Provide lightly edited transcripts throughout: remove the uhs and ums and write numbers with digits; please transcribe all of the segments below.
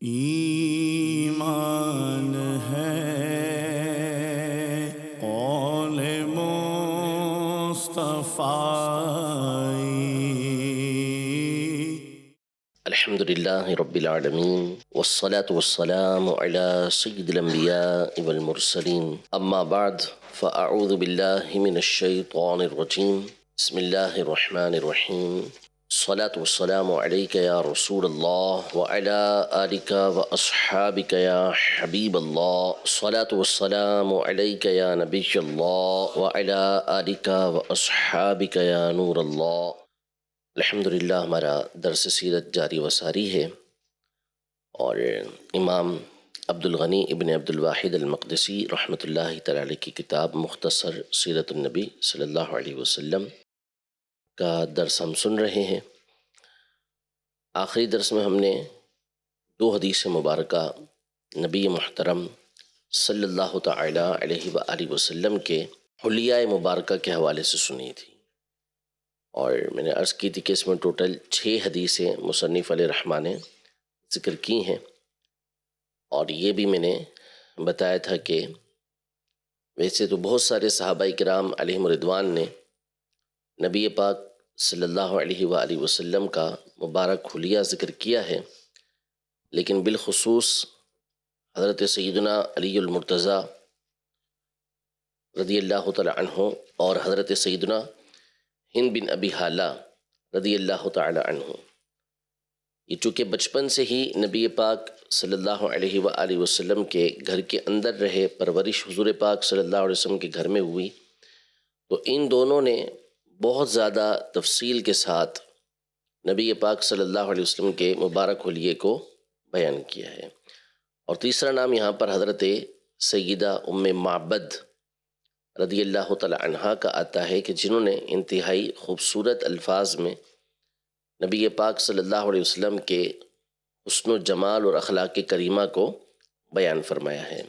ایمان ہے قول مصطفی۔ الحمدللہ رب العالمین والصلاة والسلام على سید الانبیاء والمرسلین، اما بعد فاعوذ باللہ من الشیطان الرجیم، بسم اللہ الرحمن الرحیم۔ الصلاة والسلام علیک یا رسول اللہ وعلی آلک واصحابک یا حبیب اللہ، الصلاة والسلام علیک یا نبی اللہ وعلی آلک واصحابک یا نور اللہ۔ الحمدللہ ہمارا درس سیرت جاری و ساری ہے، اور امام عبدالغنی ابن عبدالواحد المقدسی رحمۃ اللہ تعالی علیہ کی کتاب مختصر سیرت النبی صلی اللہ علیہ وسلم کا درس ہم سن رہے ہیں۔ آخری درس میں ہم نے 2 حدیث مبارکہ نبی محترم صلی اللہ تعالی علیہ وآلہ وسلم کے حلیہ مبارکہ کے حوالے سے سنی تھی، اور میں نے عرض کی تھی کہ اس میں ٹوٹل 6 حدیثیں مصنف علیہ الرحمٰن نے ذکر کی ہیں، اور یہ بھی میں نے بتایا تھا کہ ویسے تو بہت سارے صحابہ کرام علیہم رضوان نے نبی پاک صلی اللہ علیہ وآلہ وسلم کا مبارک حلیہ ذکر کیا ہے، لیکن بالخصوص حضرت سیدنا علی المرتضیٰ رضی اللہ تعالی عنہ اور حضرت سیدنا ہند بن ابی حالہ رضی اللہ تعالی عنہ، یہ چونکہ بچپن سے ہی نبی پاک صلی اللہ علیہ وآلہ وسلم کے گھر کے اندر رہے، پرورش حضور پاک صلی اللہ علیہ وسلم کے گھر میں ہوئی، تو ان دونوں نے بہت زیادہ تفصیل کے ساتھ نبی پاک صلی اللہ علیہ وسلم کے مبارک حلیے کو بیان کیا ہے۔ اور تیسرا نام یہاں پر حضرت سیدہ ام معبد رضی اللہ تعالی عنہا کا آتا ہے، کہ جنہوں نے انتہائی خوبصورت الفاظ میں نبی پاک صلی اللہ علیہ وسلم کے حسن و جمال اور اخلاق کریمہ کو بیان فرمایا ہے۔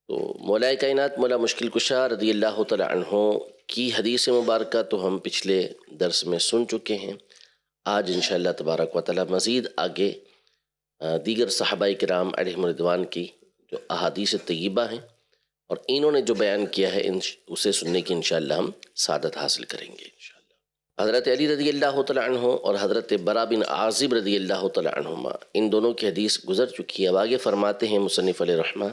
تو مولا کائنات مولا مشکل کشا رضی اللہ تعالی عنہ کی حدیث مبارکہ تو ہم پچھلے درس میں سن چکے ہیں۔ آج انشاءاللہ تبارک و تعالی مزید آگے دیگر صحابہ کرام علیہم رضوان کی جو احادیث طیبہ ہیں اور انہوں نے جو بیان کیا ہے اسے سننے کی انشاءاللہ ہم سعادت حاصل کریں گے انشاءاللہ۔ حضرت علی رضی اللہ تعالی عنہ اور حضرت برا بن عازب رضی اللہ تعالی عنہما، ان دونوں کی حدیث گزر چکی ہے۔ اب آگے فرماتے ہیں مصنف علیہ الرحمہ: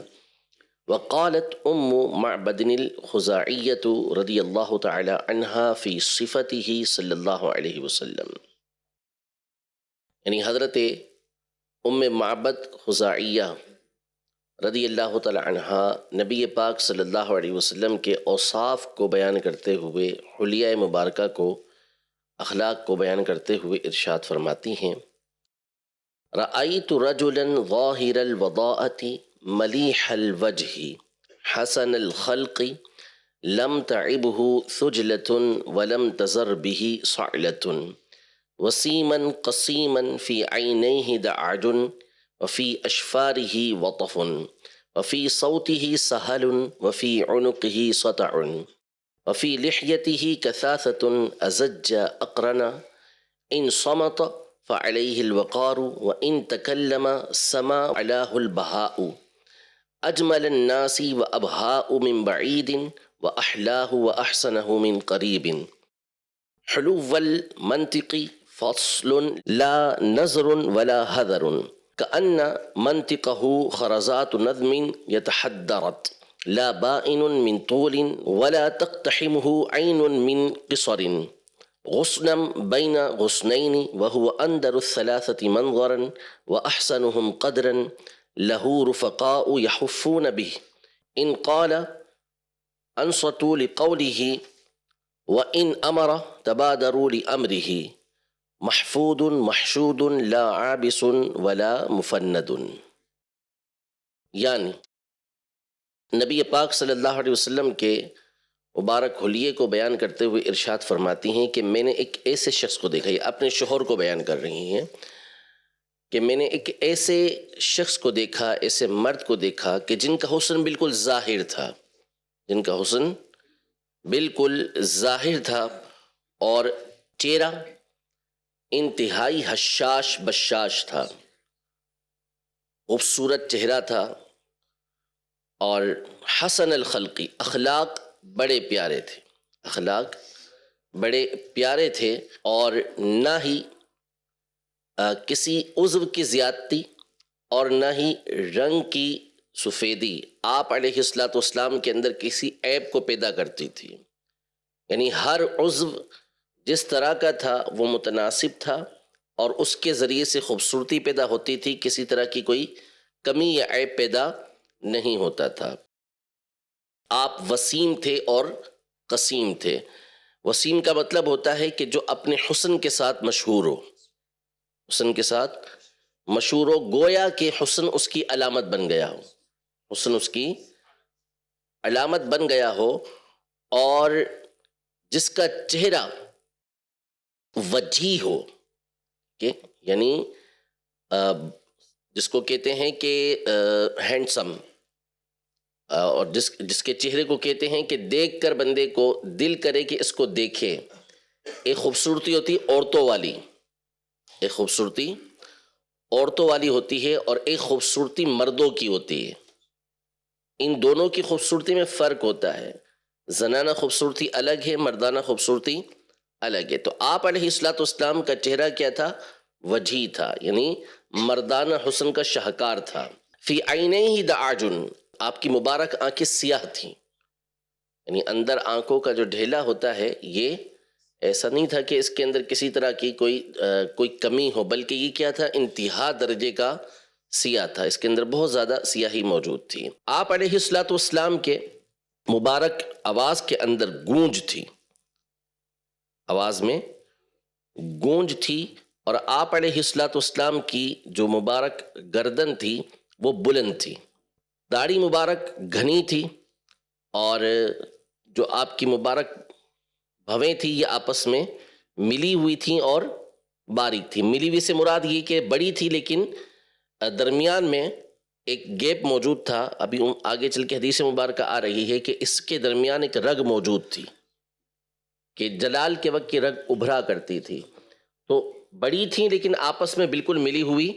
وقالت ام معبد الخزاعیۃ رضی اللہ تعالی عنہا فی صفته صلی اللہ علیہ وسلم، یعنی حضرت ام معبد خزاعیہ رضی اللہ تعالی عنہا نبی پاک صلی اللہ علیہ وسلم کے اوصاف کو بیان کرتے ہوئے، حلیہ مبارکہ کو، اخلاق کو بیان کرتے ہوئے ارشاد فرماتی ہیں: رأیت رجلا ظاہر الوضاءۃ ملیح الوجہ حسن الخلق لم تعبہ ثجلۃ ولم تزر بہ صعلۃ وسیما قسیما فی عینیہ دعج وفی اشفارہ وطف وفی صوتہ سہل وفی عنقہ سطع وفی لحیتہ کثاثۃ ازج اقرن ان صمت فعلیہ الوقار وان تکلم سما علاہ البہاء اجمل الناس وابہاء من بعید واحلاہ واحسنہ من قریب حلو المنطق فصل لا نظر ولا حذر كأن منطقه خرزات نظم يتحدرت لا بائن من طول ولا تقتحمه عين من قصر غصنا بين غصنين وهو أندر الثلاثة منظرا وأحسنهم قدرا له رفقاء يحفون به إن قال أنصتوا لقوله وإن أمر تبادروا لأمره محفوظ محشود لا عابس ولا مفند، یعنی نبی پاک صلی اللہ علیہ وسلم کے مبارک حلیے کو بیان کرتے ہوئے ارشاد فرماتی ہیں کہ میں نے ایک ایسے شخص کو دیکھا، یہ اپنے شوہر کو بیان کر رہی ہیں کہ میں نے ایک ایسے شخص کو دیکھا، ایسے مرد کو دیکھا کہ جن کا حسن بالکل ظاہر تھا، جن کا حسن بالکل ظاہر تھا، اور چہرہ انتہائی حشاش بشاش تھا، خوبصورت چہرہ تھا، اور حسن الخلقی، اخلاق بڑے پیارے تھے، اخلاق بڑے پیارے تھے، اور نہ ہی کسی عضو کی زیادتی اور نہ ہی رنگ کی سفیدی آپ علیہ الصلوۃ والسلام کے اندر کسی عیب کو پیدا کرتی تھی۔ یعنی ہر عضو جس طرح کا تھا وہ متناسب تھا، اور اس کے ذریعے سے خوبصورتی پیدا ہوتی تھی، کسی طرح کی کوئی کمی یا عیب پیدا نہیں ہوتا تھا۔ آپ وسیم تھے اور قسیم تھے۔ وسیم کا مطلب ہوتا ہے کہ جو اپنے حسن کے ساتھ مشہور ہو، حسن کے ساتھ مشہور ہو، گویا کہ حسن اس کی علامت بن گیا ہو، حسن اس کی علامت بن گیا ہو، اور جس کا چہرہ وجیح ہو، کہ یعنی جس کو کہتے ہیں کہ ہینڈسم، اور جس کے چہرے کو کہتے ہیں کہ دیکھ کر بندے کو دل کرے کہ اس کو دیکھے۔ ایک خوبصورتی ہوتی عورتوں والی، ایک خوبصورتی عورتوں والی ہوتی ہے، اور ایک خوبصورتی مردوں کی ہوتی ہے۔ ان دونوں کی خوبصورتی میں فرق ہوتا ہے، زنانہ خوبصورتی الگ ہے، مردانہ خوبصورتی الگ ہے۔ تو آپ علیہ الصلوۃ والسلام کا چہرہ کیا تھا؟ وجیح تھا، یعنی مردانہ حسن کا شاہکار تھا۔ فی عینیہ دعاجن، آپ کی مبارک آنکھیں سیاہ تھیں، یعنی اندر آنکھوں کا جو ڈھیلا ہوتا ہے یہ ایسا نہیں تھا کہ اس کے اندر کسی طرح کی کوئی کمی ہو، بلکہ یہ کیا تھا؟ انتہا درجے کا سیاہ تھا، اس کے اندر بہت زیادہ سیاہی موجود تھی۔ آپ علیہ الصلوۃ والسلام کے مبارک آواز کے اندر گونج تھی، آواز میں گونج تھی، اور آپ علیہ الصلوۃ والسلام کی جو مبارک گردن تھی وہ بلند تھی، داڑھی مبارک گھنی تھی، اور جو آپ کی مبارک بھویں تھی یہ آپس میں ملی ہوئی تھیں اور باریک تھی۔ ملی ہوئی سے مراد یہ کہ بڑی تھی لیکن درمیان میں ایک گیپ موجود تھا، ابھی آگے چل کے حدیث مبارکہ آ رہی ہے کہ اس کے درمیان ایک رگ موجود تھی، کہ جلال کے وقت کی رگ ابھرا کرتی تھی۔ تو بڑی تھیں لیکن آپس میں بالکل ملی ہوئی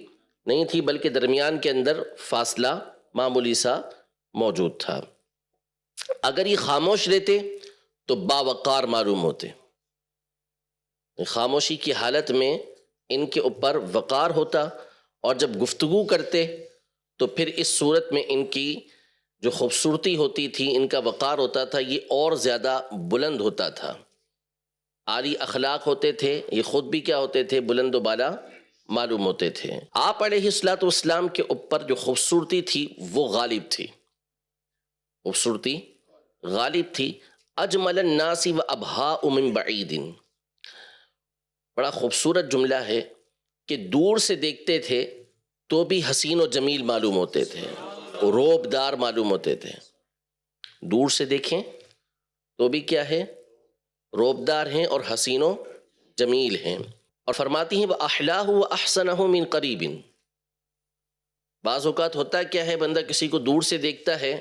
نہیں تھی، بلکہ درمیان کے اندر فاصلہ معمولی سا موجود تھا۔ اگر یہ خاموش رہتے تو باوقار معلوم ہوتے، خاموشی کی حالت میں ان کے اوپر وقار ہوتا، اور جب گفتگو کرتے تو پھر اس صورت میں ان کی جو خوبصورتی ہوتی تھی، ان کا وقار ہوتا تھا، یہ اور زیادہ بلند ہوتا تھا۔ عالی اخلاق ہوتے تھے، یہ خود بھی کیا ہوتے تھے؟ بلند و بالا معلوم ہوتے تھے۔ آپ علیہ الصلوۃ والسلام کے اوپر جو خوبصورتی تھی وہ غالب تھی، خوبصورتی غالب تھی۔ اجمل الناس وابہاء من بعید، بڑا خوبصورت جملہ ہے کہ دور سے دیکھتے تھے تو بھی حسین و جمیل معلوم ہوتے تھے، روب دار معلوم ہوتے تھے۔ دور سے دیکھیں تو بھی کیا ہے؟ روب دار ہیں اور حسین و جمیل ہیں۔ اور فرماتی ہیں وَأَحْلَاهُ وَأَحْسَنَهُ مِنْ قَرِيبٍ، بعض اوقات ہوتا کیا ہے، بندہ کسی کو دور سے دیکھتا ہے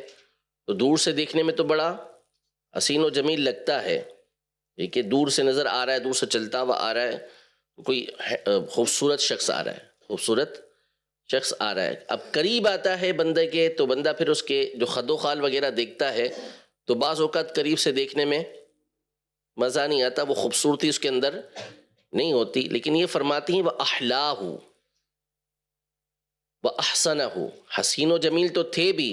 تو دور سے دیکھنے میں تو بڑا حسین و جمیل لگتا ہے، یہ کہ دور سے نظر آ رہا ہے، دور سے چلتا ہوا آ رہا ہے، کوئی خوبصورت شخص آ رہا ہے، خوبصورت شخص آ رہا ہے۔ اب قریب آتا ہے بندے کے تو بندہ پھر اس کے جو خد و خال وغیرہ دیکھتا ہے تو بعض اوقات قریب سے دیکھنے میں مزہ نہیں آتا، وہ خوبصورتی اس کے اندر نہیں ہوتی۔ لیکن یہ فرماتی ہیں وَأَحْلَاهُ وَأَحْسَنَهُ، حسین و جمیل تو تھے بھی،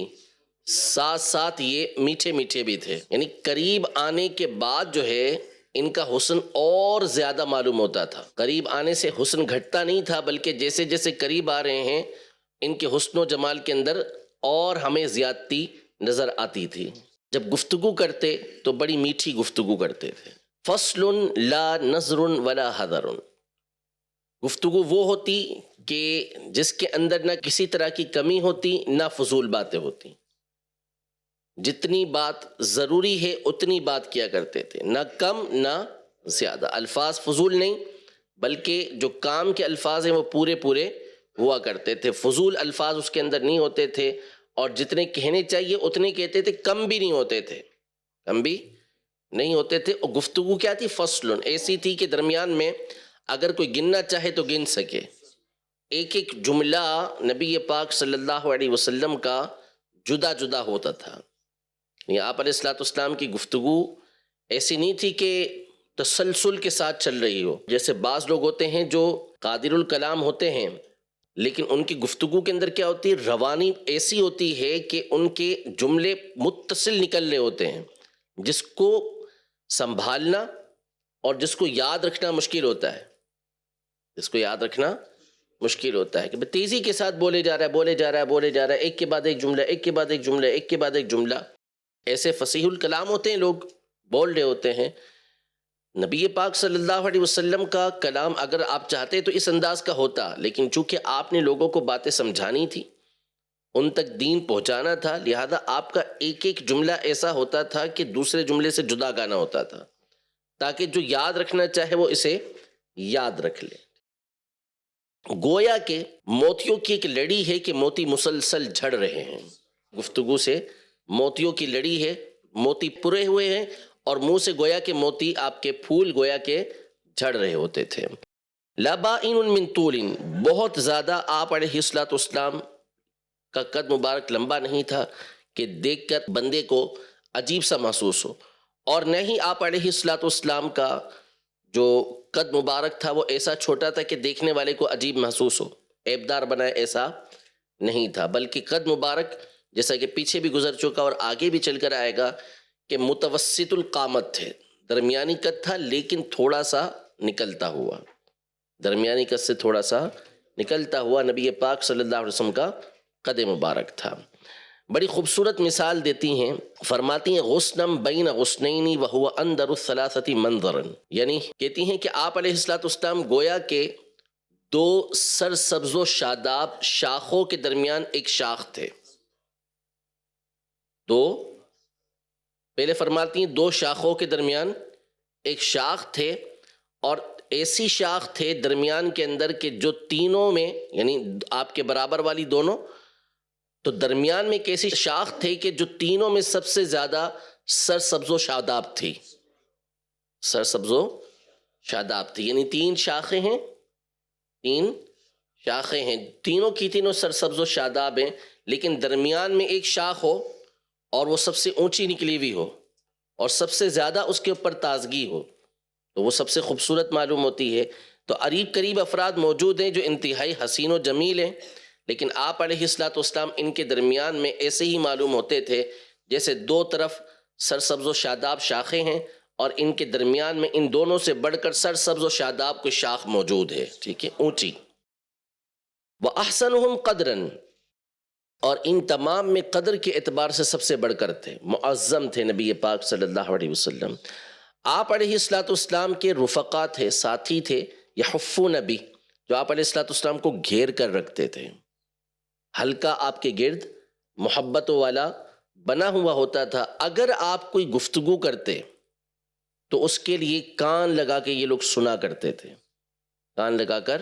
ساتھ ساتھ یہ میٹھے میٹھے بھی تھے، یعنی قریب آنے کے بعد جو ہے ان کا حسن اور زیادہ معلوم ہوتا تھا۔ قریب آنے سے حسن گھٹتا نہیں تھا، بلکہ جیسے جیسے قریب آ رہے ہیں ان کے حسن و جمال کے اندر اور ہمیں زیادتی نظر آتی تھی۔ جب گفتگو کرتے تو بڑی میٹھی گفتگو کرتے تھے۔ فصل لا نظر ولا حذر، گفتگو وہ ہوتی کہ جس کے اندر نہ کسی طرح کی کمی ہوتی نہ فضول باتیں ہوتی، جتنی بات ضروری ہے اتنی بات کیا کرتے تھے، نہ کم نہ زیادہ، الفاظ فضول نہیں بلکہ جو کام کے الفاظ ہیں وہ پورے پورے ہوا کرتے تھے، فضول الفاظ اس کے اندر نہیں ہوتے تھے، اور جتنے کہنے چاہیے اتنے کہتے تھے، کم بھی نہیں ہوتے تھے، کم بھی نہیں ہوتے تھے۔ اور گفتگو کیا تھی؟ فصل ایسی تھی کہ درمیان میں اگر کوئی گننا چاہے تو گن سکے، ایک ایک جملہ نبی پاک صلی اللہ علیہ وسلم کا جدا جدا ہوتا تھا. یعنی آپ علیہ الصلوۃ والسلام کی گفتگو ایسی نہیں تھی کہ تسلسل کے ساتھ چل رہی ہو. جیسے بعض لوگ ہوتے ہیں جو قادر الکلام ہوتے ہیں لیکن ان کی گفتگو کے اندر کیا ہوتی ہے، روانی ایسی ہوتی ہے کہ ان کے جملے متصل نکل رہے ہوتے ہیں، جس کو سنبھالنا اور جس کو یاد رکھنا مشکل ہوتا ہے. جس کو یاد رکھنا مشکل ہوتا ہے کہ تیزی کے ساتھ بولے جا رہا ہے، ایک کے بعد ایک جملہ، ایک کے بعد ایک جملہ، ایک کے بعد ایک جملہ. ایسے فصیح الکلام ہوتے ہیں، لوگ بول رہے ہوتے ہیں. نبی پاک صلی اللہ علیہ وسلم کا کلام اگر آپ چاہتے تو اس انداز کا ہوتا، لیکن چونکہ آپ نے لوگوں کو باتیں سمجھانی تھی، ان تک دین پہنچانا تھا، لہذا آپ کا ایک ایک جملہ ایسا ہوتا تھا کہ دوسرے جملے سے جدا گانا ہوتا تھا، تاکہ جو یاد رکھنا چاہے وہ اسے یاد رکھ لے. گویا کہ موتیوں کی ایک لڑی ہے کہ موتی مسلسل جھڑ رہے ہیں. گفتگو سے موتیوں کی لڑی ہے، موتی پورے ہوئے ہیں اور منہ سے گویا کہ موتی آپ کے پھول گویا کہ جھڑ رہے ہوتے تھے. لبائن من طول، بہت زیادہ آپ علیہ الصلوۃ والسلام کا قد مبارک لمبا نہیں تھا کہ دیکھ کر بندے کو عجیب سا محسوس ہو، اور نہ ہی آپ علیہ الصلوۃ والسلام کا جو قد مبارک تھا وہ ایسا چھوٹا تھا کہ دیکھنے والے کو عجیب محسوس ہو، عیبدار بنائے، ایسا نہیں تھا. بلکہ قد مبارک جیسا کہ پیچھے بھی گزر چکا اور آگے بھی چل کر آئے گا کہ متوسط القامت تھے، درمیانی قد تھا لیکن تھوڑا سا نکلتا ہوا، درمیانی قد سے تھوڑا سا نکلتا ہوا نبی پاک صلی اللہ علیہ وسلم کا قد مبارک تھا. بڑی خوبصورت مثال دیتی ہیں، فرماتی ہیں غصنم بین غصنین وہو اندر الثلاثۃ منظرا، یعنی کہتی ہیں کہ آپ علیہ الصلوۃ والسلام گویا کہ دو سرسبز و شاداب شاخوں کے درمیان ایک شاخ تھے. پہلے فرماتی ہیں دو شاخوں کے درمیان ایک شاخ تھے، اور ایسی شاخ تھے درمیان کے اندر کہ جو تینوں میں، یعنی آپ کے برابر والی دونوں، تو درمیان میں ایک ایسی شاخ تھی کہ جو تینوں میں سب سے زیادہ سرسبز و شاداب تھی. سرسبز و شاداب تھی، یعنی تین شاخیں ہیں، تینوں کی تینوں سرسبز و شاداب ہیں، لیکن درمیان میں ایک شاخ ہو اور وہ سب سے اونچی نکلی ہوئی ہو اور سب سے زیادہ اس کے اوپر تازگی ہو تو وہ سب سے خوبصورت معلوم ہوتی ہے. تو قریب افراد موجود ہیں جو انتہائی حسین و جمیل ہیں، لیکن آپ علیہ الصلوۃ والسلام ان کے درمیان میں ایسے ہی معلوم ہوتے تھے جیسے دو طرف سرسبز و شاداب شاخیں ہیں اور ان کے درمیان میں ان دونوں سے بڑھ کر سرسبز و شاداب کوئی شاخ موجود ہے، ٹھیک ہے، اونچی. وَأَحْسَنُهُمْ قَدْرًا، اور ان تمام میں قدر کے اعتبار سے سب سے بڑھ کر تھے، معظم تھے نبی پاک صلی اللہ علیہ وسلم. آپ علیہ الصلوۃ والسلام کے رفقا تھے، ساتھی تھے، یحفون بی، جو آپ علیہ الصلوۃ والسلام کو گھیر کر رکھتے تھے. حلقہ آپ کے گرد محبتوں والا بنا ہوا ہوتا تھا. اگر آپ کوئی گفتگو کرتے تو اس کے لیے کان لگا کے یہ لوگ سنا کرتے تھے، کان لگا کر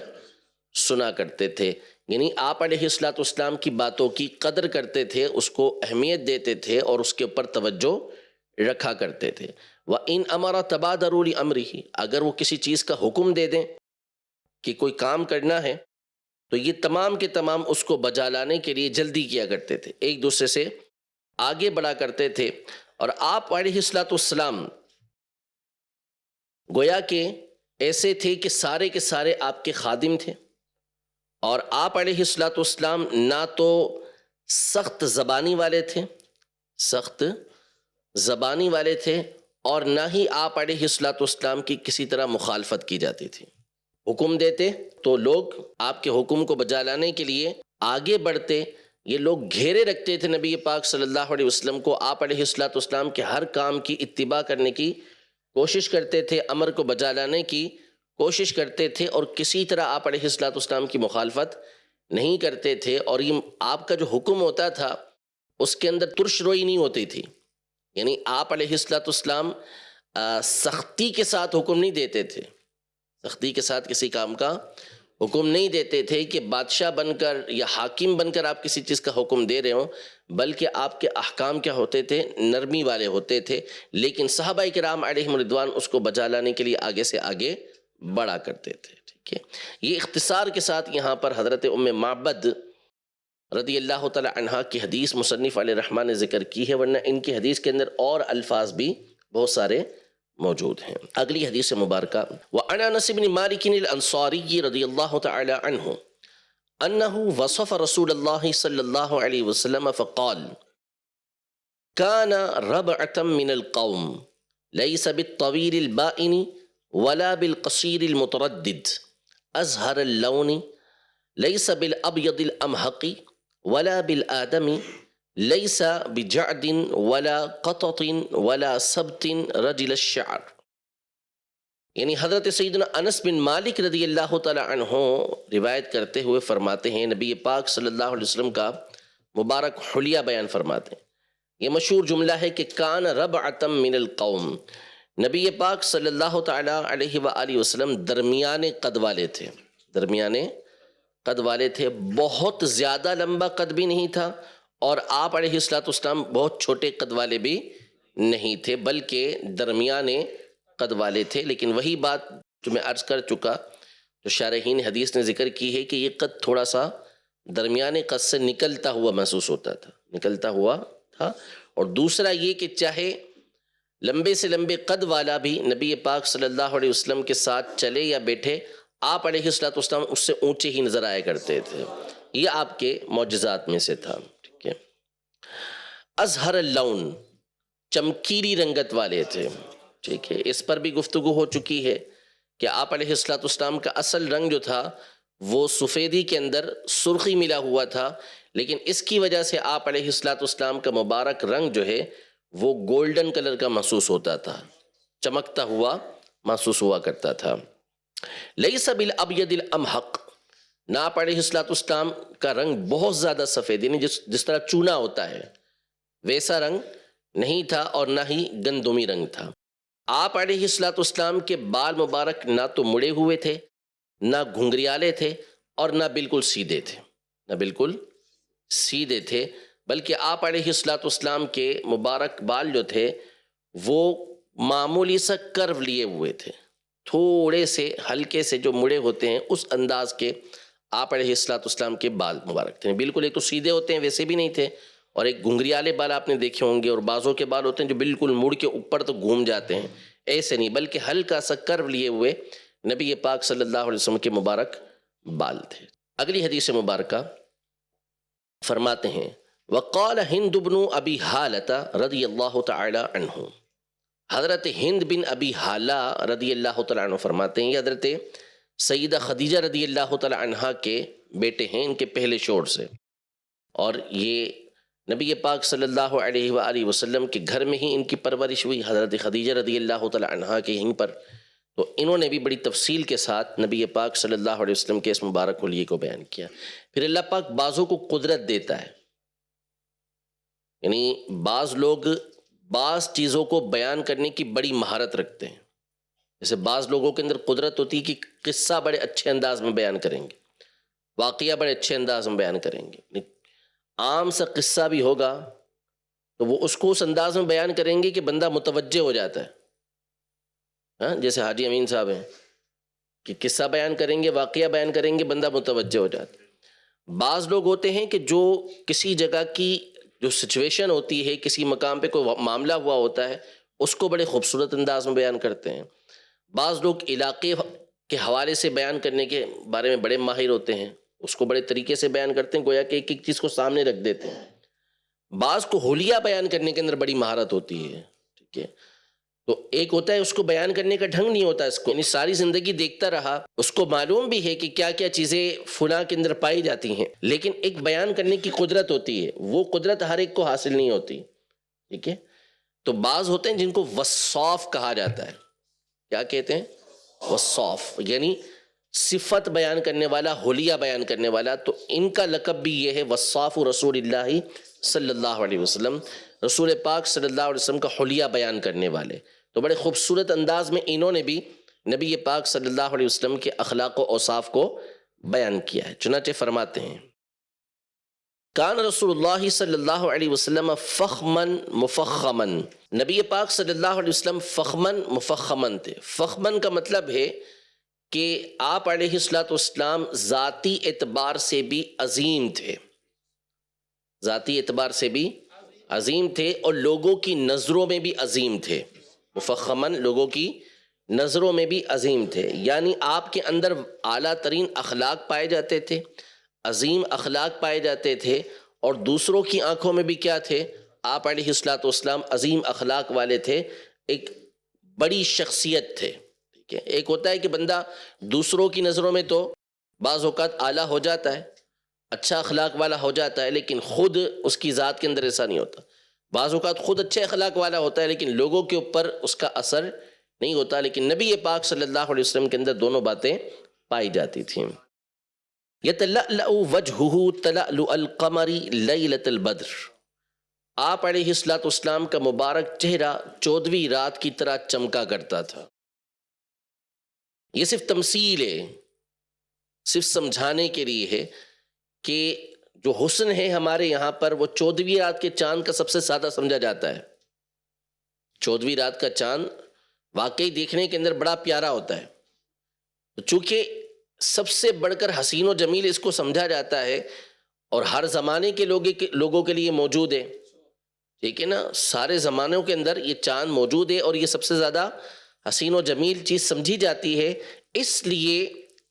سنا کرتے تھے. یعنی آپ علیہ الصلوۃ والسلام کی باتوں کی قدر کرتے تھے، اس کو اہمیت دیتے تھے اور اس کے اوپر توجہ رکھا کرتے تھے. وَإِنْ أَمَرَ تَبَادَرُوا لِأَمْرِهِ، اگر وہ کسی چیز کا حکم دے دیں کہ کوئی کام کرنا ہے تو یہ تمام کے تمام اس کو بجا لانے کے لیے جلدی کیا کرتے تھے، ایک دوسرے سے آگے بڑھا کرتے تھے. اور آپ علیہ الصلوۃ والسلام گویا کہ ایسے تھے کہ سارے کے سارے آپ کے خادم تھے، اور آپ علیہ الصلوۃ والسلام نہ تو سخت زبانی والے تھے اور نہ ہی آپ علیہ الصلوۃ والسلام کی کسی طرح مخالفت کی جاتی تھی. حکم دیتے تو لوگ آپ کے حکم کو بجا لانے کے لیے آگے بڑھتے. یہ لوگ گھیرے رکھتے تھے نبی پاک صلی اللہ علیہ وسلم کو، آپ علیہ الصلوۃ والسلام کے ہر کام کی اتباع کرنے کی کوشش کرتے تھے، امر کو بجا لانے کی کوشش کرتے تھے، اور کسی طرح آپ علیہ الصلوۃ والسلام کی مخالفت نہیں کرتے تھے. اور یہ آپ کا جو حکم ہوتا تھا اس کے اندر ترش روئی نہیں ہوتی تھی، یعنی آپ علیہ الصلوۃ والسلام سختی کے ساتھ حکم نہیں دیتے تھے، سختی کے ساتھ کسی کام کا حکم نہیں دیتے تھے کہ بادشاہ بن کر یا حاکم بن کر آپ کسی چیز کا حکم دے رہے ہوں، بلکہ آپ کے احکام کیا ہوتے تھے، نرمی والے ہوتے تھے. لیکن صحابہ کرام علیہم رضوان اس کو بجا لانے کے لیے آگے سے آگے بڑھا کرتے تھے. ٹھیک ہے، یہ اختصار کے ساتھ یہاں پر حضرت ام معبد رضی اللہ تعالی عنہا کی حدیث مصنف علیہ الرحمٰن نے ذکر کی ہے، ورنہ ان کی حدیث کے اندر اور الفاظ بھی بہت سارے موجود ہیں۔ اگلی حدیث مبارکہ، وعن انس بن مالک الانصاری رضی اللہ تعالی عنہ انہ وصف رسول اللہ صلی اللہ علیہ وسلم فقال كان ربعة من القوم ليس بالطويل البائن ولا بالقصير المتردد أزهر اللون ليس بالأبيض الأمهق ولا بالآدم ليس بجعد ولا قطط ولا سبت رجل الشعر۔ یعنی حضرت سیدنا انس بن مالک رضی اللہ تعالی عنہ روایت کرتے ہوئے فرماتے ہیں، نبی پاک صلی اللہ علیہ وسلم کا مبارک حلیہ بیان فرماتے ہیں۔ یہ مشہور جملہ ہے کہ کان ربعۃ من القوم، نبی پاک صلی اللہ تعالی علیہ وآلہ وسلم درمیانے قد والے تھے، درمیانے قد والے تھے، بہت زیادہ لمبا قد بھی نہیں تھا اور آپ علیہ السلام بہت چھوٹے قد والے بھی نہیں تھے، بلکہ درمیانے قد والے تھے۔ لیکن وہی بات جو میں عرض کر چکا، جو شارحین حدیث نے ذکر کی ہے کہ یہ قد تھوڑا سا درمیانے قد سے نکلتا ہوا محسوس ہوتا تھا، نکلتا ہوا تھا۔ اور دوسرا یہ کہ چاہے لمبے سے لمبے قد والا بھی نبی پاک صلی اللہ علیہ وسلم کے ساتھ چلے یا بیٹھے، آپ علیہ السلام اس سے اونچے ہی نظر آیا کرتے تھے، یہ آپ کے معجزات میں سے تھا۔ ٹھیک ہے، ازہر اللون، چمکیلی رنگت والے تھے۔ ٹھیک ہے، اس پر بھی گفتگو ہو چکی ہے کہ آپ علیہ السلام کا اصل رنگ جو تھا وہ سفیدی کے اندر سرخی ملا ہوا تھا، لیکن اس کی وجہ سے آپ علیہ السلام کا مبارک رنگ جو ہے وہ گولڈن کلر کا محسوس ہوتا تھا، چمکتا ہوا محسوس ہوا کرتا تھا۔ لیس بالابیض الامحق، نہ آپ علیہ السلام کا رنگ بہت زیادہ سفید، یعنی جس طرح چونا ہوتا ہے ویسا رنگ نہیں تھا، اور نہ ہی گندمی رنگ تھا۔ آپ علیہ السلام کے بال مبارک نہ تو مڑے ہوئے تھے، نہ گھنگریالے تھے، اور نہ بالکل سیدھے تھے، نہ بالکل سیدھے تھے، بلکہ آپ علیہ السلام کے مبارک بال جو تھے وہ معمولی سا کرو لیے ہوئے تھے، تھوڑے سے ہلکے سے جو مڑے ہوتے ہیں اس انداز کے آپ علیہ السلام کے بال مبارک تھے۔ بالکل ایک تو سیدھے ہوتے ہیں ویسے بھی نہیں تھے، اور ایک گھنگریالے بال آپ نے دیکھے ہوں گے، اور بازوں کے بال ہوتے ہیں جو بالکل مڑ کے اوپر تو گھوم جاتے ہیں، ایسے نہیں، بلکہ ہلکا سا کرو لیے ہوئے نبی پاک صلی اللہ علیہ وسلم کے مبارک بال تھے۔ اگلی حدیث مبارکہ فرماتے ہیں، وقال ہند بن ابی حالۃ رضی اللہ تعالی عنہ، حضرت ہند بن ابی حالہ رضی اللہ تعالی عنہ فرماتے ہیں، یہ حضرت سیدہ خدیجہ رضی اللہ تعالی عنہا کے بیٹے ہیں، ان کے پہلے شوہر سے، اور یہ نبی پاک صلی اللہ علیہ وآلہ وسلم کے گھر میں ہی ان کی پرورش ہوئی، حضرت خدیجہ رضی اللہ تعالی عنہا کے یہیں پر، تو انہوں نے بھی بڑی تفصیل کے ساتھ نبی پاک صلی اللہ علیہ وسلم کے اس مبارک حلیے کو بیان کیا۔ پھر اللہ پاک بعضوں کو قدرت دیتا ہے، یعنی بعض لوگ بعض چیزوں کو بیان کرنے کی بڑی مہارت رکھتے ہیں، جیسے بعض لوگوں کے اندر قدرت ہوتی ہے کہ قصہ بڑے اچھے انداز میں بیان کریں گے، واقعہ بڑے اچھے انداز میں بیان کریں گے، عام سا قصہ بھی ہوگا تو وہ اس کو اس انداز میں بیان کریں گے کہ بندہ متوجہ ہو جاتا ہے۔ ہاں، جیسے حاجی امین صاحب ہیں کہ قصہ بیان کریں گے، واقعہ بیان کریں گے، بندہ متوجہ ہو جاتا ہے۔ بعض لوگ ہوتے ہیں کہ جو کسی جگہ کی جو سچویشن ہوتی ہے، کسی مقام پہ کوئی معاملہ ہوا ہوتا ہے، اس کو بڑے خوبصورت انداز میں بیان کرتے ہیں۔ بعض لوگ علاقے کے حوالے سے بیان کرنے کے بارے میں بڑے ماہر ہوتے ہیں، اس کو بڑے طریقے سے بیان کرتے ہیں، گویا کہ ایک ایک چیز کو سامنے رکھ دیتے ہیں۔ بعض کو حلیہ بیان کرنے کے اندر بڑی مہارت ہوتی ہے، ٹھیک ہے، تو ایک ہوتا ہے اس کو بیان کرنے کا ڈھنگ نہیں ہوتا، اس کو یعنی ساری زندگی دیکھتا رہا، اس کو معلوم بھی ہے کہ کیا کیا چیزیں فلاں کے اندر پائی جاتی ہیں، لیکن ایک بیان کرنے کی قدرت ہوتی ہے، وہ قدرت ہر ایک کو حاصل نہیں ہوتی، ٹھیک ہے۔ تو بعض ہوتے ہیں جن کو وصاف کہا جاتا ہے، کیا کہتے ہیں؟ وصاف، یعنی صفت بیان کرنے والا، حلیہ بیان کرنے والا، تو ان کا لقب بھی یہ ہے وصاف رسول اللہ صلی اللہ علیہ وسلم، رسول پاک صلی اللہ علیہ وسلم کا حلیہ بیان کرنے والے۔ تو بڑے خوبصورت انداز میں انہوں نے بھی نبی پاک صلی اللہ علیہ وسلم کے اخلاق و اوصاف کو بیان کیا ہے۔ چنانچہ فرماتے ہیں، کان رسول اللہ صلی اللہ علیہ وسلم فخمن مفخمن، نبی پاک صلی اللہ علیہ وسلم فخمن مفخمن تھے۔ فخمن کا مطلب ہے کہ آپ علیہ الصلوۃ والسلام ذاتی اعتبار سے بھی عظیم تھے، ذاتی اعتبار سے بھی عظیم تھے، اور لوگوں کی نظروں میں بھی عظیم تھے، مفخماً لوگوں کی نظروں میں بھی عظیم تھے، یعنی آپ کے اندر اعلیٰ ترین اخلاق پائے جاتے تھے، عظیم اخلاق پائے جاتے تھے، اور دوسروں کی آنکھوں میں بھی کیا تھے؟ آپ علیہ الصلوۃ والسلام عظیم اخلاق والے تھے، ایک بڑی شخصیت تھے، ٹھیک ہے۔ ایک ہوتا ہے کہ بندہ دوسروں کی نظروں میں تو بعض اوقات اعلیٰ ہو جاتا ہے، اچھا اخلاق والا ہو جاتا ہے، لیکن خود اس کی ذات کے اندر ایسا نہیں ہوتا۔ بعض اوقات خود اچھے اخلاق والا ہوتا ہے لیکن لوگوں کے اوپر اس کا اثر نہیں ہوتا، لیکن نبی پاک صلی اللہ علیہ وسلم کے اندر دونوں باتیں پائی جاتی تھیں۔ یتلألأ وجہہ تلألؤ القمر لیلۃ البدر، آپ علیہ الصلوۃ والسلام کا مبارک چہرہ 14ویں رات کی طرح چمکا کرتا تھا۔ یہ صرف تمثیل ہے، صرف سمجھانے کے لیے ہے کہ جو حسن ہے ہمارے یہاں پر وہ 14ویں رات کے چاند کا سب سے زیادہ سمجھا جاتا ہے۔ 14ویں رات کا چاند واقعی دیکھنے کے اندر بڑا پیارا ہوتا ہے، چونکہ سب سے بڑھ کر حسین و جمیل اس کو سمجھا جاتا ہے، اور ہر زمانے کے لوگوں کے لیے موجود ہے، ٹھیک ہے نا، سارے زمانوں کے اندر یہ چاند موجود ہے اور یہ سب سے زیادہ حسین و جمیل چیز سمجھی جاتی ہے، اس لیے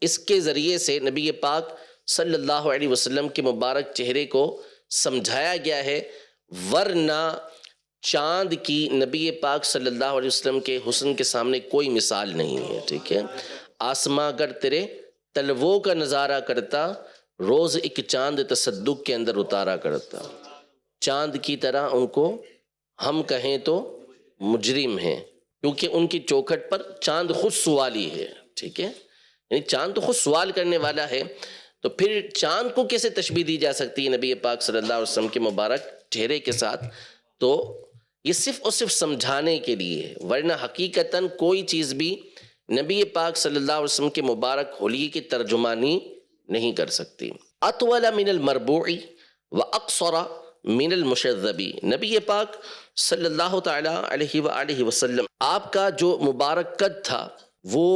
اس کے ذریعے سے نبی پاک صلی اللہ علیہ وسلم کے مبارک چہرے کو سمجھایا گیا ہے، ورنہ چاند کی نبی پاک صلی اللہ علیہ وسلم کے حسن کے سامنے کوئی مثال نہیں ہے، ٹھیک ہے۔ آسماں اگر تیرے تلووں کا نظارہ کرتا، روز ایک چاند تصدق کے اندر اتارا کرتا، چاند کی طرح ان کو ہم کہیں تو مجرم ہیں، کیونکہ ان کی چوکھٹ پر چاند خود سوالی ہے، ٹھیک ہے، یعنی چاند تو خود سوال کرنے والا ہے، تو پھر چاند کو کیسے تشبیہ دی جا سکتی ہے نبی پاک صلی اللہ علیہ وسلم کے مبارک چہرے کے ساتھ؟ تو یہ صرف اور صرف سمجھانے کے لیے ہے، ورنہ حقیقتاً کوئی چیز بھی نبی پاک صلی اللہ علیہ وسلم کے مبارک حلیے کی ترجمانی نہیں کر سکتی۔ اطول من المربوع واقصر من المشذب، نبی پاک صلی اللہ تعالی علیہ وآلہ وسلم آپ کا جو مبارک قد تھا وہ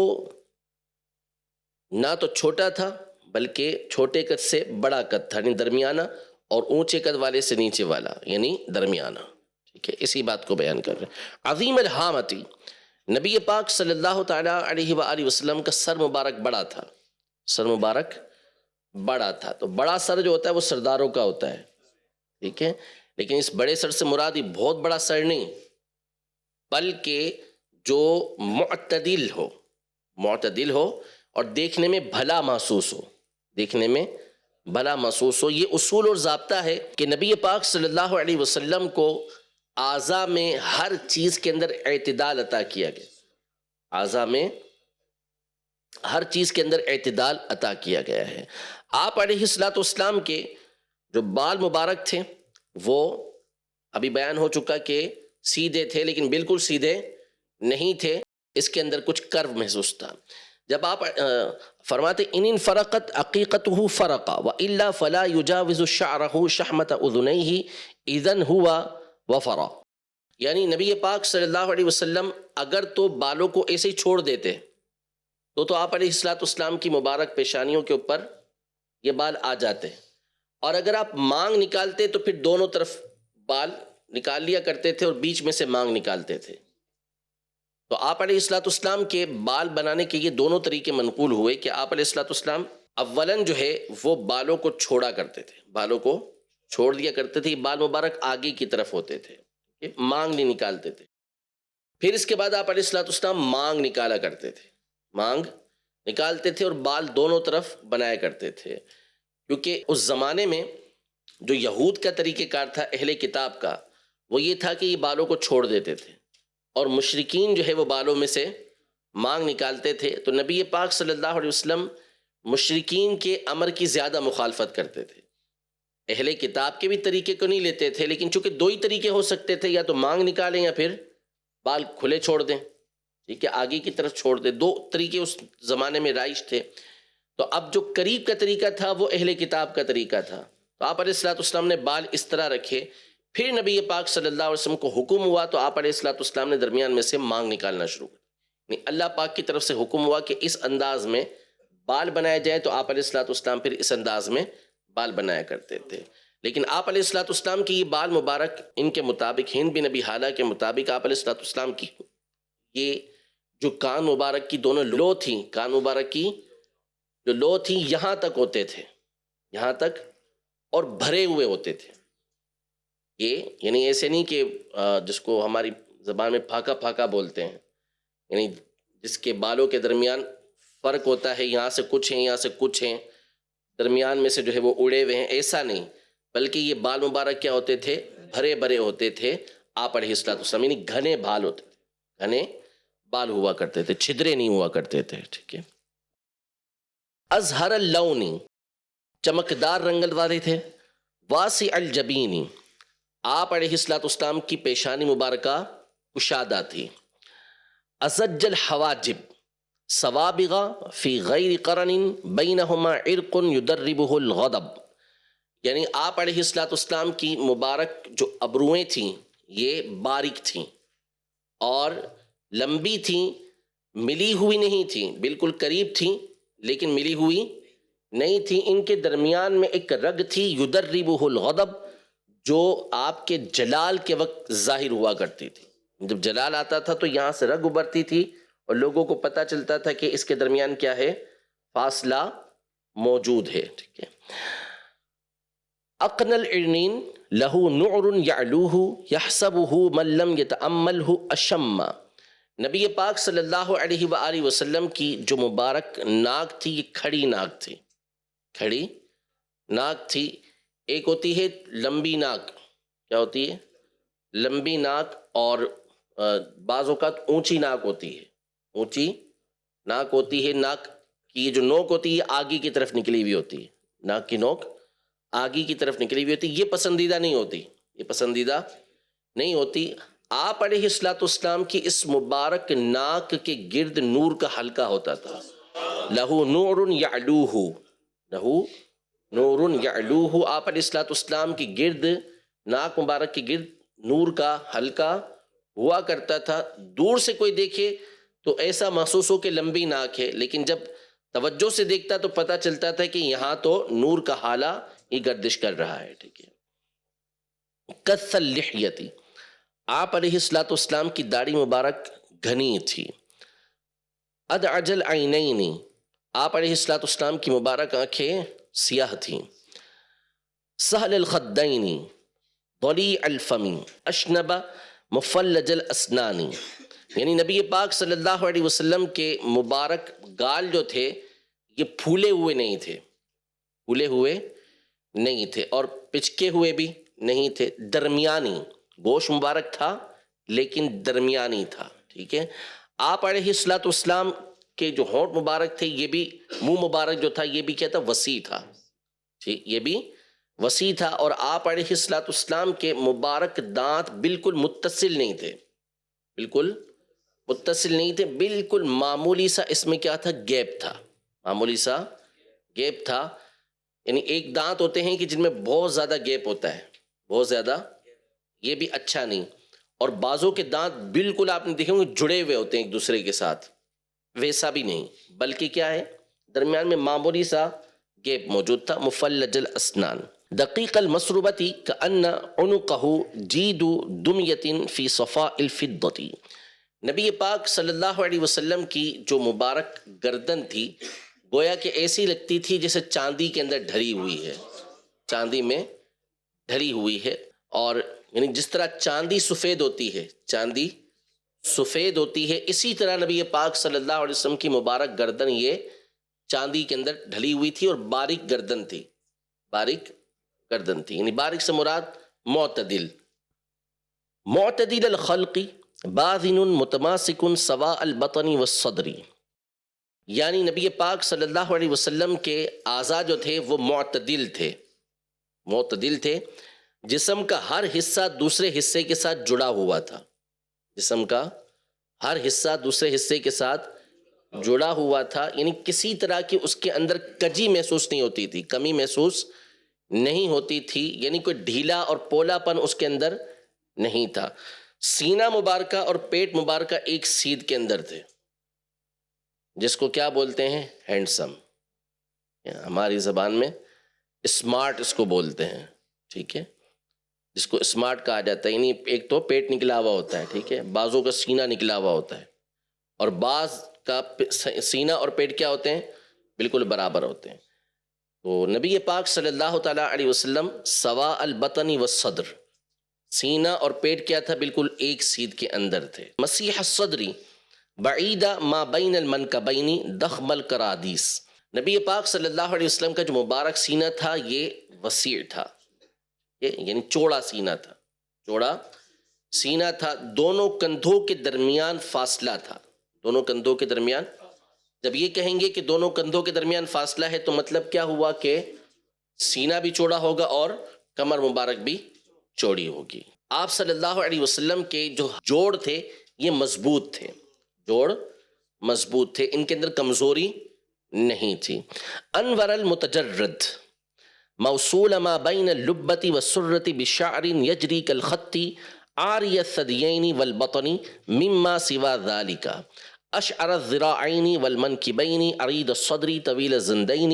نہ تو چھوٹا تھا بلکہ چھوٹے قد سے بڑا قد تھا، یعنی درمیانہ، اور اونچے قد والے سے نیچے والا یعنی درمیانہ، ٹھیک ہے، اسی بات کو بیان کر رہے ہیں۔ عظیم الہامتی، نبی پاک صلی اللہ تعالی علیہ وآلہ وسلم کا سر مبارک بڑا تھا، سر مبارک بڑا تھا، تو بڑا سر جو ہوتا ہے وہ سرداروں کا ہوتا ہے، ٹھیک ہے، لیکن اس بڑے سر سے مراد یہ بہت بڑا سر نہیں، بلکہ جو معتدل ہو اور دیکھنے میں بھلا محسوس ہو، دیکھنے میں بھلا محسوس ہو۔ یہ اصول اور ضابطہ ہے کہ نبی پاک صلی اللہ علیہ وسلم کو اعضاء میں ہر چیز کے اندر اعتدال عطا کیا گیا، اعضاء میں ہر چیز کے اندر اعتدال عطا کیا گیا ہے۔ آپ علیہ الصلوۃ والسلام کے جو بال مبارک تھے وہ ابھی بیان ہو چکا کہ سیدھے تھے، لیکن بالکل سیدھے نہیں تھے، اس کے اندر کچھ کرو محسوس تھا۔ جب آپ فرماتے ان فرقت عقیقتہ فرقا والا فلا یجاوز شعرہ شحمت اذنیہ اذن ہوا وفرا، یعنی نبی پاک صلی اللہ علیہ وسلم اگر تو بالوں کو ایسے ہی چھوڑ دیتے تو آپ علیہ الصلوۃ والسلام کی مبارک پیشانیوں کے اوپر یہ بال آ جاتے، اور اگر آپ مانگ نکالتے تو پھر دونوں طرف بال نکال لیا کرتے تھے اور بیچ میں سے مانگ نکالتے تھے۔ تو آپ علیہ الصلوۃ والسلام کے بال بنانے کے یہ دونوں طریقے منقول ہوئے کہ آپ علیہ الصلوۃ والسلام اولاً جو ہے وہ بالوں کو چھوڑا کرتے تھے، بالوں کو چھوڑ دیا کرتے تھے، یہ بال مبارک آگے کی طرف ہوتے تھے، مانگ نہیں نکالتے تھے۔ پھر اس کے بعد آپ علیہ الصلوۃ والسلام مانگ نکالا کرتے تھے، مانگ نکالتے تھے اور بال دونوں طرف بنایا کرتے تھے، کیونکہ اس زمانے میں جو یہود کا طریقہ کار تھا، اہل کتاب کا، وہ یہ تھا کہ یہ بالوں کو چھوڑ دیتے تھے، اور مشرکین جو ہے وہ بالوں میں سے مانگ نکالتے تھے۔ تو نبی پاک صلی اللہ علیہ وسلم مشرکین کے امر کی زیادہ مخالفت کرتے تھے، اہل کتاب کے بھی طریقے کو نہیں لیتے تھے، لیکن چونکہ دو ہی طریقے ہو سکتے تھے، یا تو مانگ نکالیں یا پھر بال کھلے چھوڑ دیں، ٹھیک ہے، آگے کی طرف چھوڑ دیں، دو طریقے اس زمانے میں رائج تھے۔ تو اب جو قریب کا طریقہ تھا وہ اہل کتاب کا طریقہ تھا، تو آپ علیہ الصلوۃ والسلام نے بال اس طرح رکھے۔ پھر نبی پاک صلی اللہ علیہ وسلم کو حکم ہوا تو آپ علیہ الصلوۃ والسلام نے درمیان میں سے مانگ نکالنا شروع کر، اللہ پاک کی طرف سے حکم ہوا کہ اس انداز میں بال بنائے جائیں، تو آپ علیہ الصلوۃ والسلام پھر اس انداز میں بال بنایا کرتے تھے. لیکن آپ علیہ الصلوۃ والسلام کی یہ بال مبارک، ان کے مطابق، ہند بن ابی حالہ کے مطابق، آپ علیہ الصلوۃ والسلام کی یہ جو کان مبارک کی دونوں لو تھیں، کان مبارک کی جو لو تھیں یہاں تک ہوتے تھے، یہاں تک، اور بھرے ہوئے ہوتے تھے. یہ یعنی ایسے نہیں کہ جس کو ہماری زبان میں پھاکا پھاکا بولتے ہیں، یعنی جس کے بالوں کے درمیان فرق ہوتا ہے، یہاں سے کچھ ہیں، یہاں سے کچھ ہیں، درمیان میں سے جو ہے وہ اڑے ہوئے ہیں، ایسا نہیں، بلکہ یہ بال مبارک کیا ہوتے تھے؟ بھرے بھرے ہوتے تھے آپ علیہ الصلوۃ والسلام، یعنی گھنے بال ہوتے تھے، گھنے بال ہوا کرتے تھے، چھدرے نہیں ہوا کرتے تھے. ٹھیک ہے. ازہر اللونی، چمکدار رنگ والے تھے. واسع الجبینی، آپ علیہ الصلوۃ والسلام کی پیشانی مبارکہ کشادہ تھی. ازج الحواجب سوابغ فی غیر قرن بینہما عرق یدربہ الغضب، یعنی آپ علیہ الصلوۃ والسلام کی مبارک جو ابروئیں تھیں یہ باریک تھیں اور لمبی تھیں، ملی ہوئی نہیں تھیں، بالکل قریب تھیں لیکن ملی ہوئی نہیں تھیں. ان کے درمیان میں ایک رگ تھی، یدربہ الغضب، جو آپ کے جلال کے وقت ظاہر ہوا کرتی تھی. جب جلال آتا تھا تو یہاں سے رگ ابھرتی تھی اور لوگوں کو پتہ چلتا تھا کہ اس کے درمیان کیا ہے؟ فاصلہ موجود ہے. ٹھیک ہے. اقن العرنین لہو نعر یعلوہ یحسبہ من لم یتأملہ اشم، نبی پاک صلی اللہ علیہ وآلہ وسلم کی جو مبارک ناک تھی، یہ کھڑی ناک تھی، کھڑی ناک تھی. ایک ہوتی ہے لمبی ناک، کیا ہوتی ہے؟ لمبی ناک، اور بعض اوقات اونچی ناک ہوتی ہے، اونچی ناک ہوتی ہے. ناک کی جو نوک ہوتی ہے یہ آگے کی طرف نکلی ہوئی ہوتی ہے، ناک کی نوک آگے کی طرف نکلی ہوئی ہوتی ہے. یہ پسندیدہ نہیں ہوتی، یہ پسندیدہ نہیں ہوتی. آپ علیہ الصلوۃ والسلام کی اس مبارک ناک کے گرد نور کا حلقہ ہوتا تھا. لہو نور یعلوہ، لہو نور یعلوہ، آپ علیہ الصلوۃ والسلام کی گرد، ناک مبارک کی گرد نور کا حلقہ ہوا کرتا تھا. دور سے کوئی دیکھے تو ایسا محسوس ہو کہ لمبی ناک ہے، لیکن جب توجہ سے دیکھتا تو پتہ چلتا تھا کہ یہاں تو نور کا حالہ یہ گردش کر رہا ہے. ٹھیک ہے. کث اللحیتی، آپ علیہ الصلوۃ والسلام کی داڑھی مبارک گھنی تھی. ادعج العینین، آپ علیہ الصلوۃ والسلام کی مبارک آنکھیں سیاہ تھیں. سہل الخدین ضلیع الفم اشنب مفلج الاسنان، یعنی نبی پاک صلی اللہ علیہ وسلم کے مبارک گال جو تھے یہ پھولے ہوئے نہیں تھے، پھولے ہوئے نہیں تھے اور پچکے ہوئے بھی نہیں تھے، درمیانی. گوشت مبارک تھا لیکن درمیانی تھا. ٹھیک ہے. آپ علیہ الصلوۃ والسلام کے جو ہونٹ مبارک تھے، یہ بھی منہ مبارک جو تھا یہ بھی کیا تھا؟ وسیع تھا. ٹھیک، یہ بھی وسیع تھا. اور آپ علیہ الصلوۃ والسلام کے مبارک دانت بالکل متصل نہیں تھے، بالکل متصل نہیں تھے، بالکل معمولی سا اس میں کیا تھا؟ گیپ تھا، معمولی سا گیپ تھا. یعنی ایک دانت ہوتے ہیں کہ جن میں بہت زیادہ گیپ ہوتا ہے، بہت زیادہ، یہ بھی اچھا نہیں. اور بعضوں کے دانت بالکل آپ نے دیکھے ہوں گے جڑے ہوئے ہوتے ہیں ایک دوسرے کے ساتھ، ویسا بھی نہیں، بلکہ کیا ہے؟ درمیان میں معمولی سا گیپ موجود تھا. مفلج الاسنان دقیق المسربتی کأن عنقہ جید دمیۃ فی صفاء الفضۃ، نبی پاک صلی اللہ علیہ وسلم کی جو مبارک گردن تھی گویا کہ ایسی لگتی تھی جیسے چاندی کے اندر ڈھری ہوئی ہے، چاندی میں ڈھری ہوئی ہے. اور یعنی جس طرح چاندی سفید ہوتی ہے، چاندی سفید ہوتی ہے، اسی طرح نبی پاک صلی اللہ علیہ وسلم کی مبارک گردن یہ چاندی کے اندر ڈھلی ہوئی تھی اور باریک گردن تھی، باریک گردن تھی. یعنی باریک سے مراد معتدل. معتدل الخلق باذن متماسک سواء البطن والصدر، یعنی نبی پاک صلی اللہ علیہ وسلم کے اعضاء جو تھے وہ معتدل تھے، معتدل تھے. جسم کا ہر حصہ دوسرے حصے کے ساتھ جڑا ہوا تھا، جسم کا ہر حصہ دوسرے حصے کے ساتھ جڑا ہوا تھا. یعنی کسی طرح کی اس کے اندر کجی محسوس نہیں ہوتی تھی، کمی محسوس نہیں ہوتی تھی، یعنی کوئی ڈھیلا اور پولا پن اس کے اندر نہیں تھا. سینہ مبارکہ اور پیٹ مبارکہ ایک سید کے اندر تھے، جس کو کیا بولتے ہیں؟ ہینڈسم. ہماری زبان میں اسمارٹ اس کو بولتے ہیں. ٹھیک ہے، جس کو اسمارٹ کہا جاتا ہے. یعنی ایک تو پیٹ نکلا ہوا ہوتا ہے، ٹھیک ہے، بعضوں کا سینہ نکلا ہوا ہوتا ہے، اور بعض کا سینہ اور پیٹ کیا ہوتے ہیں؟ بالکل برابر ہوتے ہیں. تو نبی پاک صلی اللہ تعالیٰ علیہ وسلم سوا البطن والصدر، سینہ اور پیٹ کیا تھا؟ بالکل ایک سیدھ کے اندر تھے. مسیح الصدری بعید ما بین المنکبین ضخم الکرادیس. نبی پاک صلی اللہ علیہ وسلم کا جو مبارک سینہ تھا یہ وسیع تھا، یعنی چوڑا سینہ تھا، چوڑا سینہ تھا. دونوں کندھوں کے درمیان فاصلہ تھا. دونوں کندھوں کے درمیان، جب یہ کہیں گے کہ دونوں کندھوں کے درمیان فاصلہ ہے تو مطلب کیا ہوا کہ سینہ بھی چوڑا ہوگا اور کمر مبارک بھی چوڑی ہوگی. آپ صلی اللہ علیہ وسلم کے جو جوڑ تھے یہ مضبوط تھے، جوڑ مضبوط تھے، ان کے اندر کمزوری نہیں تھی. انور المتجرد موصول ما بین اللبۃ والسرۃ بشعر یجری کالخط عاری الثدیین والبطن مما سوا ذلک اشعر الذراعین والمنکبین عریض الصدر طویل الزندین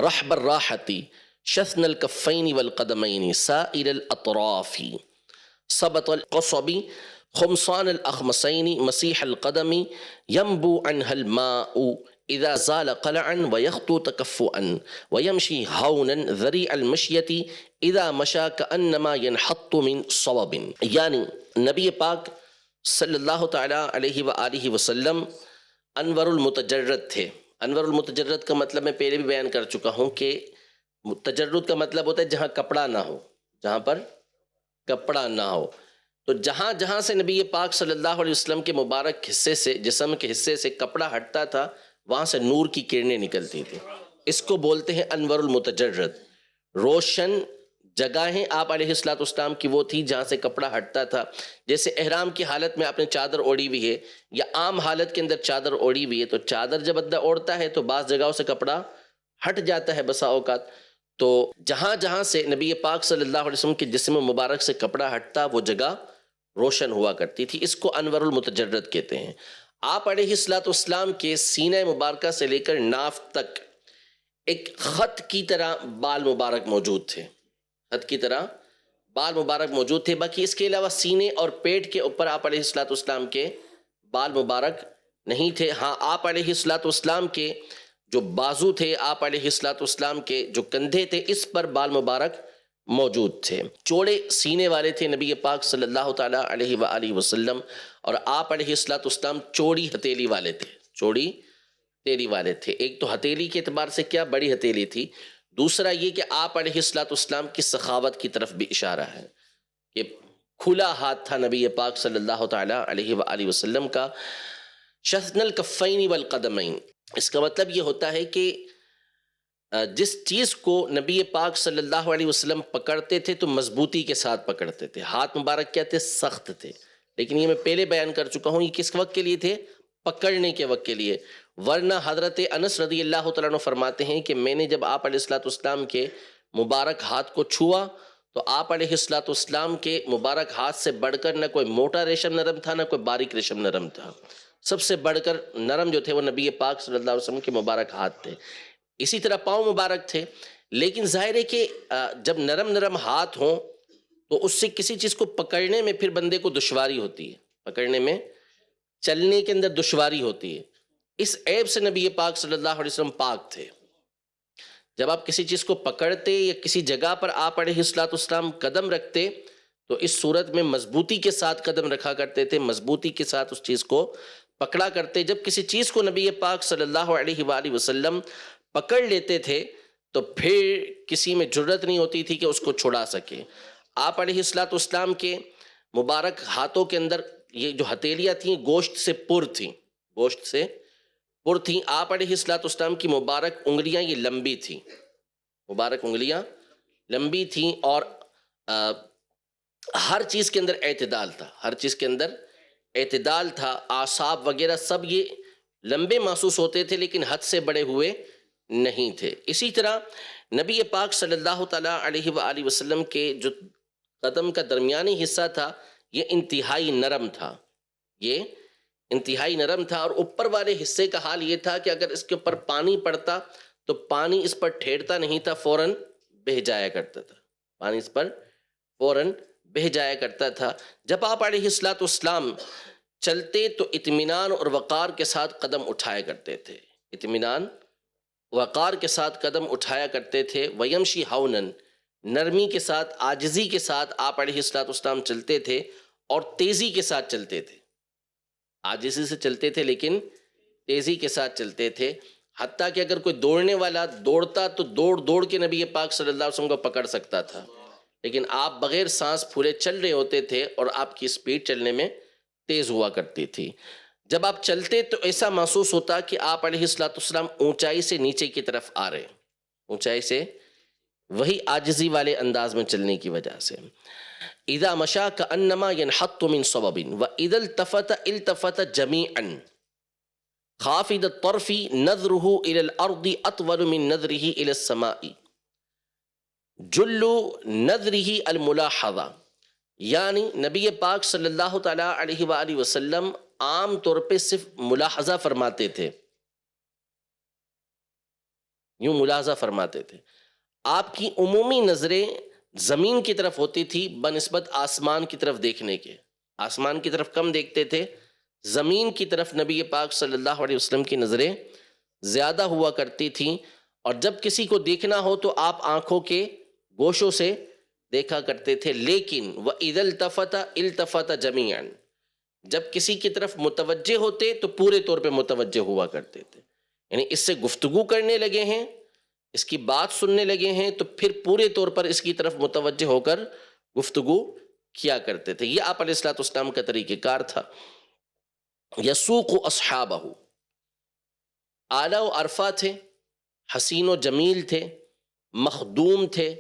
رحب الراحۃ شثن الکفین والقدمین سائر الاطراف سبط القصب خمصان الاخمصین مسیح القدم ينبو عنها الماء اذا زال قلعا ويخطو تكفؤا ويمشي هونا ذريع المشية اذا مشى كأنما ينحط من صوب. یعنی نبی پاک صلی اللہ تعالیٰ علیہ وآلہ وسلم انور المتجرد تھے. انور المتجرد کا مطلب میں پہلے بھی بیان کر چکا ہوں کہ تجرد کا مطلب ہوتا ہے جہاں کپڑا نہ ہو، جہاں پر کپڑا نہ ہو. تو جہاں جہاں سے نبی پاک صلی اللہ علیہ وسلم کے مبارک حصے سے، جسم کے حصے سے کپڑا ہٹتا تھا وہاں سے نور کی کرنیں نکلتی تھی. اس کو بولتے ہیں انور المتجرد. روشن جگہیں آپ علیہ السلام کی وہ تھی جہاں سے کپڑا ہٹتا تھا. جیسے احرام کی حالت میں آپ نے چادر اوڑھی ہوئی ہے یا عام حالت کے اندر چادر اوڑھی ہوئی ہے، تو چادر جب بندہ اوڑھتا ہے تو بعض جگہوں سے کپڑا ہٹ جاتا ہے بسا اوقات. تو جہاں جہاں سے نبی پاک صلی اللہ علیہ وسلم کے جسم مبارک سے کپڑا ہٹتا وہ جگہ روشن ہوا کرتی تھی. اس کو انور المتجرد کہتے ہیں. آپ علیہ السلام کے سینہ مبارکہ سے لے کر ناف تک ایک خط کی طرح بال مبارک موجود تھے، خط کی طرح بال مبارک موجود تھے. باقی اس کے علاوہ سینے اور پیٹ کے اوپر آپ علیہ السلام کے بال مبارک نہیں تھے. ہاں، آپ علیہ السلام کے جو بازو تھے، آپ علیہ السلام کے جو کندھے تھے، اس پر بال مبارک موجود تھے. چوڑے سینے والے تھے نبی پاک صلی اللہ تعالیٰ علیہ وآلہ وسلم، اور آپ علیہ السلام چوڑی ہتھیلی والے تھے، چوڑی ہتھیلی والے تھے. ایک تو ہتھیلی کے اعتبار سے کیا بڑی ہتھیلی تھی، دوسرا یہ کہ آپ علیہ السلام کی سخاوت کی طرف بھی اشارہ ہے کہ کھلا ہاتھ تھا نبی پاک صلی اللہ تعالیٰ علیہ وآلہ وسلم کا. شثن الکفین والقدمین، اس کا مطلب یہ ہوتا ہے کہ جس چیز کو نبی پاک صلی اللہ علیہ وسلم پکڑتے تھے تو مضبوطی کے ساتھ پکڑتے تھے. ہاتھ مبارک کیا تھے؟ سخت تھے. لیکن یہ میں پہلے بیان کر چکا ہوں یہ کس وقت کے لیے تھے؟ پکڑنے کے وقت کے لیے. ورنہ حضرت انس رضی اللہ تعالیٰ عنہ فرماتے ہیں کہ میں نے جب آپ علیہ السلام کے مبارک ہاتھ کو چھوا تو آپ علیہ السلام کے مبارک ہاتھ سے بڑھ کر نہ کوئی موٹا ریشم نرم تھا نہ کوئی باریک ریشم نرم تھا. سب سے بڑھ کر نرم جو تھے وہ نبی پاک صلی اللہ علیہ وسلم کے مبارک ہاتھ تھے. اسی طرح پاؤں مبارک تھے. لیکن ظاہر ہے کہ جب نرم نرم ہاتھ ہوں تو اس سے کسی چیز کو پکڑنے میں پھر بندے کو دشواری ہوتی ہے، پکڑنے میں، چلنے کے اندر دشواری ہوتی ہے. اس عیب سے نبی پاک صلی اللہ علیہ وسلم پاک تھے. جب آپ کسی چیز کو پکڑتے یا کسی جگہ پر آپ علیہ السلام قدم رکھتے تو اس صورت میں مضبوطی کے ساتھ قدم رکھا کرتے تھے، مضبوطی کے ساتھ اس چیز کو پکڑا کرتے. جب کسی چیز کو نبی پاک صلی اللہ علیہ وآلہ وسلم پکڑ لیتے تھے تو پھر کسی میں جرت نہیں ہوتی تھی کہ اس کو چھڑا سکے. آپ علیہ السلام کے مبارک ہاتھوں کے اندر یہ جو ہتھیلیاں تھیں گوشت سے پر تھیں، گوشت سے پر تھیں. آپ علیہ السلام کی مبارک انگلیاں یہ لمبی تھیں، مبارک انگلیاں لمبی تھیں، اور ہر چیز کے اندر اعتدال تھا، ہر چیز کے اندر اعتدال تھا. اعصاب وغیرہ سب یہ لمبے محسوس ہوتے تھے لیکن حد سے بڑے ہوئے نہیں تھے. اسی طرح نبی پاک صلی اللہ تعالیٰ علیہ وآلہ وسلم کے جو قدم کا درمیانی حصہ تھا یہ انتہائی نرم تھا، یہ انتہائی نرم تھا، اور اوپر والے حصے کا حال یہ تھا کہ اگر اس کے اوپر پانی پڑتا تو پانی اس پر ٹھہرتا نہیں تھا، فوراً بہہ جایا کرتا تھا، پانی اس پر فوراً بہہ جایا کرتا تھا۔ جب آپ علیہ الصلوۃ والسلام چلتے تو اطمینان اور وقار کے ساتھ قدم اٹھایا کرتے تھے، اطمینان وقار کے ساتھ قدم اٹھایا کرتے تھے۔ ویمشی ہونن، نرمی کے ساتھ، عاجزی کے ساتھ آپ علیہ الصلوۃ والسلام چلتے تھے، اور تیزی کے ساتھ چلتے تھے، عاجزی سے چلتے تھے لیکن تیزی کے ساتھ چلتے تھے، حتیٰ کہ اگر کوئی دوڑنے والا دوڑتا تو دوڑ کے نبی پاک صلی اللہ علیہ وسلم کو پکڑ سکتا تھا، لیکن آپ بغیر سانس پھولے چل رہے ہوتے تھے، اور آپ کی سپیڈ چلنے میں تیز ہوا کرتی تھی۔ جب آپ چلتے تو ایسا محسوس ہوتا کہ آپ علیہ الصلوۃ والسلام اونچائی سے نیچے کی طرف آ رہے ہیں، اونچائی سے، وہی عاجزی والے انداز میں چلنے کی وجہ سے۔ اذا مشا کانما ينحط من صبب واذا التفت التفت جميعا خافض الطرف نظره الى الارض اطول من نظره الى السماء جل نظره الملاحظہ، یعنی نبی پاک صلی اللہ تعالی علیہ وآلہ وسلم عام طور پہ صرف ملاحظہ فرماتے تھے، یوں ملاحظہ فرماتے تھے۔ آپ کی عمومی نظریں زمین کی طرف ہوتی تھی بنسبت آسمان کی طرف دیکھنے کے، آسمان کی طرف کم دیکھتے تھے، زمین کی طرف نبی پاک صلی اللہ علیہ وسلم کی نظریں زیادہ ہوا کرتی تھیں، اور جب کسی کو دیکھنا ہو تو آپ آنکھوں کے گوشوں سے دیکھا کرتے تھے۔ لیکن وَإِذَا الْتَفَتَ الْتَفَتَ جَمِيعًا، جب کسی کی طرف متوجہ ہوتے تو پورے طور پہ متوجہ ہوا کرتے تھے، یعنی اس سے گفتگو کرنے لگے ہیں، اس کی بات سننے لگے ہیں تو پھر پورے طور پر اس کی طرف متوجہ ہو کر گفتگو کیا کرتے تھے۔ یہ آپ علیہ الصلوۃ والسلام کا طریقہ کار تھا۔ یسوق اصحابہ، اعلیٰ و عرفہ تھے، حسین و جمیل تھے، مخدوم تھے،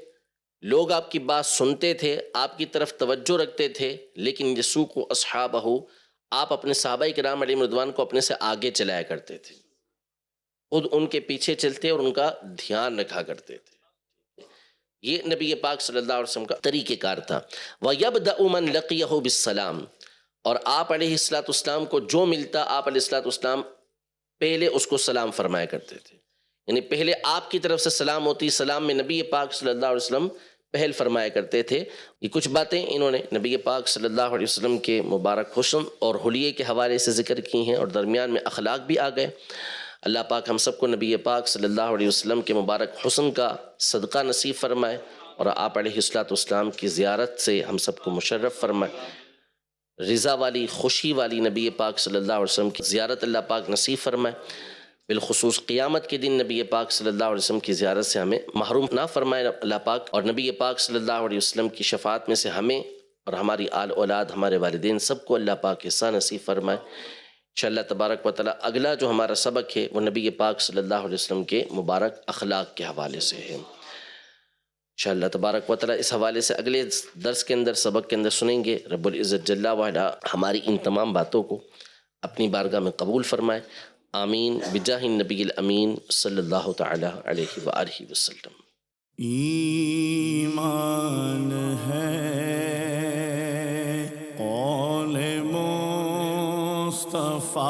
لوگ آپ کی بات سنتے تھے، آپ کی طرف توجہ رکھتے تھے، لیکن یسوق اصحابہ، آپ اپنے صحابہ کرام علیہم رضوان کو اپنے سے آگے چلایا کرتے تھے، خود ان کے پیچھے چلتے اور ان کا دھیان رکھا کرتے تھے۔ یہ نبی پاک صلی اللہ علیہ وسلم کا طریقہ کار تھا۔ وَيَبْدَأُ مَنْ لَقِيَهُ بِالسَّلَامِ، اور آپ علیہ الصلوۃ والسلام کو جو ملتا آپ علیہ الصلوۃ والسلام پہلے اس کو سلام فرمایا کرتے تھے، یعنی پہلے آپ کی طرف سے سلام ہوتی، سلام میں نبی پاک صلی اللہ علیہ وسلم پہل فرمایا کرتے تھے۔ یہ کچھ باتیں انہوں نے نبی پاک صلی اللہ علیہ وسلم کے مبارک حسن اور حلیے کے حوالے سے ذکر کی ہیں، اور درمیان میں اخلاق بھی آ گئے۔ اللہ پاک ہم سب کو نبی پاک صلی اللہ علیہ وسلم کے مبارک حسن کا صدقہ نصیب فرمائے، اور آپ علیہ الصلوۃ والسلام کی زیارت سے ہم سب کو مشرف فرمائے۔ رضا والی، خوشی والی نبی پاک صلی اللہ علیہ وسلم کی زیارت اللہ پاک نصیب فرمائے، بالخصوص قیامت کے دن نبی پاک صلی اللہ علیہ وسلم کی زیارت سے ہمیں محروم نہ فرمائے اللہ پاک، اور نبی پاک صلی اللہ علیہ وسلم کی شفاعت میں سے ہمیں اور ہماری آل اولاد، ہمارے والدین سب کو اللہ پاک احسان نصیب فرمائے۔ انشاءاللہ تبارک و تعالی اگلا جو ہمارا سبق ہے وہ نبی پاک صلی اللہ علیہ وسلم کے مبارک اخلاق کے حوالے سے ہے۔ انشاءاللہ تبارک و تعالی اس حوالے سے اگلے درس کے اندر، سبق کے اندر سنیں گے۔ رب العزت جل وعلا ہماری ان تمام باتوں کو اپنی بارگاہ میں قبول فرمائے، آمین، بجاہ النبی الامین صلی اللہ تعالی علیہ وآلہ وسلم۔ ایمان ہے قول مصطفیٰ